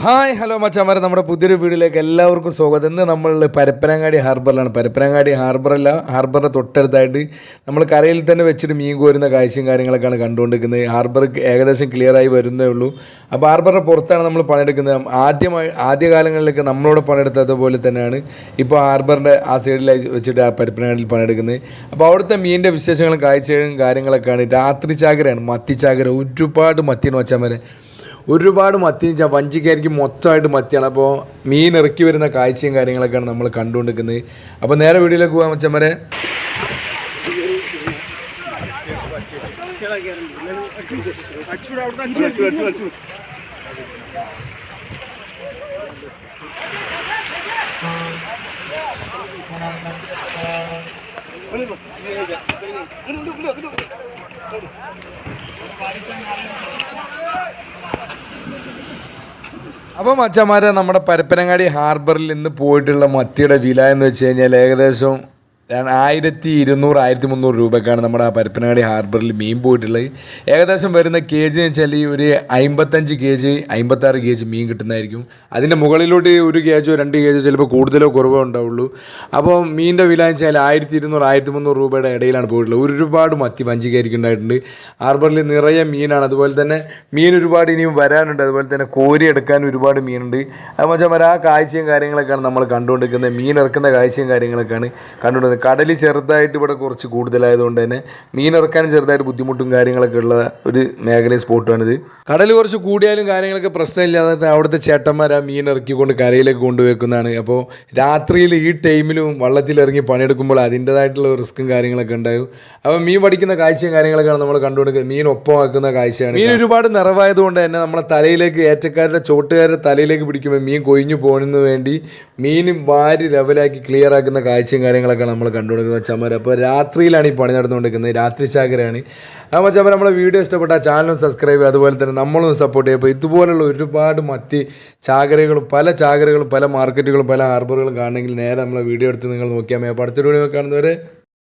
Hi hello മച്ചാമാരെ, നമ്മുടെ പുതിയൊരു വീഡിയോയിലേക്ക് എല്ലാവർക്കും സ്വാഗതം. ഇന്ന് നമ്മൾ പരപ്പനങ്ങാടി ഹാർബറിലാണ്. പരപ്പനങ്ങാടി ഹാർബറിൻ്റെ തൊട്ടടുത്തായിട്ട് നമ്മൾ കരയിൽ തന്നെ വെച്ചിട്ട് മീൻ കോരുന്ന കാഴ്ചയും കാര്യങ്ങളൊക്കെയാണ് കണ്ടുകൊണ്ടിരിക്കുന്നത്. ഹാർബർ ഏകദേശം ക്ലിയറായി വരുന്നേ ഉള്ളൂ. അപ്പോൾ ഹാർബറിൻ്റെ പുറത്താണ് നമ്മൾ പണിയെടുക്കുന്നത്. ആദ്യകാലങ്ങളിലൊക്കെ നമ്മളോട് പണിയെടുത്തതുപോലെ തന്നെയാണ് ഇപ്പോൾ ഹാർബറിൻ്റെ ആ സൈഡിലായി വെച്ചിട്ട് ആ പരപ്പനങ്ങാടിയിൽ പണിയെടുക്കുന്നത്. അപ്പോൾ അവിടുത്തെ മീനിൻ്റെ വിശേഷങ്ങളും കാഴ്ചകളും കാര്യങ്ങളൊക്കെയാണ്. രാത്രി ചാകരയാണ്, മത്തി ചാകര. ഒരുപാട് മത്തിയാണ് മച്ചാമാരെ, ഒരുപാട് മത്തിയും വഞ്ചിക്കായിരിക്കും മൊത്തമായിട്ട് മത്തിയാണ്. അപ്പോൾ മീൻ ഇറക്കി വരുന്ന കാഴ്ചയും കാര്യങ്ങളൊക്കെയാണ് നമ്മൾ കണ്ടുകൊണ്ടിരിക്കുന്നത്. അപ്പോൾ നേരെ വീഡിയോയിലേക്ക് പോകാൻ മച്ചന്മാരെ. അപ്പോൾ മച്ചന്മാരെ, നമ്മുടെ പരപ്പനങ്ങാടി ഹാർബറിൽ നിന്ന് പോയിട്ടുള്ള മത്തിയുടെ വില എന്ന് വെച്ച് കഴിഞ്ഞാൽ ഏകദേശം 1200 1300 രൂപയ്ക്കാണ് നമ്മുടെ പരപ്പനങ്ങാടി ഹാർബറിൽ മീൻ പോയിട്ടുള്ളത്. ഏകദേശം വരുന്ന കെ ജി എന്ന് വെച്ചാൽ ഒരു 55 കെ ജി 56 കെ ജി മീൻ കിട്ടുന്നതായിരിക്കും. അതിൻ്റെ മുകളിലോട്ട് 1 കെ ജോ 2 കെ ജോ ചിലപ്പോൾ കൂടുതലോ കുറവോ ഉണ്ടാവുള്ളൂ. അപ്പോൾ മീനിൻ്റെ വില എന്ന് വെച്ചാൽ 1200 1300 രൂപയുടെ ഇടയിലാണ് പോയിട്ടുള്ളത്. ഒരുപാട് മത്തി വഞ്ചിക്കായിരിക്കും ഉണ്ടായിട്ടുണ്ട്. ഹാർബറിൽ നിറയെ മീനാണ്. അതുപോലെ തന്നെ മീൻ ഒരുപാട് ഇനിയും വരാനുണ്ട്. അതുപോലെ തന്നെ കോരി എടുക്കാൻ ഒരുപാട് മീനുണ്ട്. അത് മച്ചാൽ ആ കാഴ്ചയും കാര്യങ്ങളൊക്കെയാണ് നമ്മൾ കണ്ടുകൊണ്ടിരിക്കുന്നത്. മീൻ ഇറക്കുന്ന കാഴ്ചയും കാര്യങ്ങളൊക്കെയാണ് കണ്ടുകൊണ്ടിരിക്കുന്നത്. കടൽ ചെറുതായിട്ട് ഇവിടെ കുറച്ച് കൂടുതലായതുകൊണ്ട് തന്നെ മീൻ ഇറക്കാനും ചെറുതായിട്ട് ബുദ്ധിമുട്ടും കാര്യങ്ങളൊക്കെ ഉള്ള ഒരു മേഖലയും സ്പോട്ടുമാണിത്. കടൽ കുറച്ച് കൂടിയാലും കാര്യങ്ങളൊക്കെ പ്രശ്നമില്ലാതെ അവിടുത്തെ ചേട്ടന്മാർ ആ മീൻ ഇറക്കിക്കൊണ്ട് കരയിലേക്ക് കൊണ്ടുവയ്ക്കുന്നതാണ്. അപ്പോൾ രാത്രിയിൽ ഈ ടൈമിലും വള്ളത്തിലിറങ്ങി പണിയെടുക്കുമ്പോൾ അതിൻ്റേതായിട്ടുള്ള റിസ്ക്കും കാര്യങ്ങളൊക്കെ ഉണ്ടാകും. അപ്പോൾ മീൻ പഠിക്കുന്ന കാഴ്ചയും കാര്യങ്ങളൊക്കെയാണ് നമ്മൾ കണ്ടുകൊടുക്കുന്നത്. മീൻ ഒപ്പമാക്കുന്ന കാഴ്ചയാണ്. മീൻ ഒരുപാട് നിറവായതുകൊണ്ട് തന്നെ നമ്മളെ തലയിലേക്ക്, ഏറ്റക്കാരുടെ ചോട്ടുകാരുടെ തലയിലേക്ക് പിടിക്കുമ്പോൾ മീൻ കൊഴിഞ്ഞു പോകുന്നതിന് വേണ്ടി മീൻ വാരി ലെവലാക്കി ക്ലിയർ ആക്കുന്ന കാഴ്ചയും കാര്യങ്ങളൊക്കെ നമ്മൾ കണ്ടുകൊടുക്കുന്നത് മച്ചാമാർ. അപ്പോൾ രാത്രിയിലാണ് ഈ പണി നടന്നുകൊണ്ടിരിക്കുന്നത്. രാത്രി ചാകരയാണ്. ആ മച്ചാമാർ, നമ്മളെ വീഡിയോ ഇഷ്ടപ്പെട്ട ചാനലും സബ്സ്ക്രൈബ് ചെയ്യുക. അതുപോലെ തന്നെ നമ്മളും സപ്പോർട്ട് ചെയ്യുക. അപ്പോൾ ഇതുപോലുള്ള ഒരുപാട് മത്തി ചാകരകളും പല മാർക്കറ്റുകളും പല ഹാർബറുകളും കാണണമെങ്കിൽ നേരെ നമ്മളെ വീഡിയോ എടുത്ത് നിങ്ങൾ നോക്കിയാൽ മതി. അപ്പോൾ അടുത്തൊരു വീഡിയോ കാണുന്നവരെ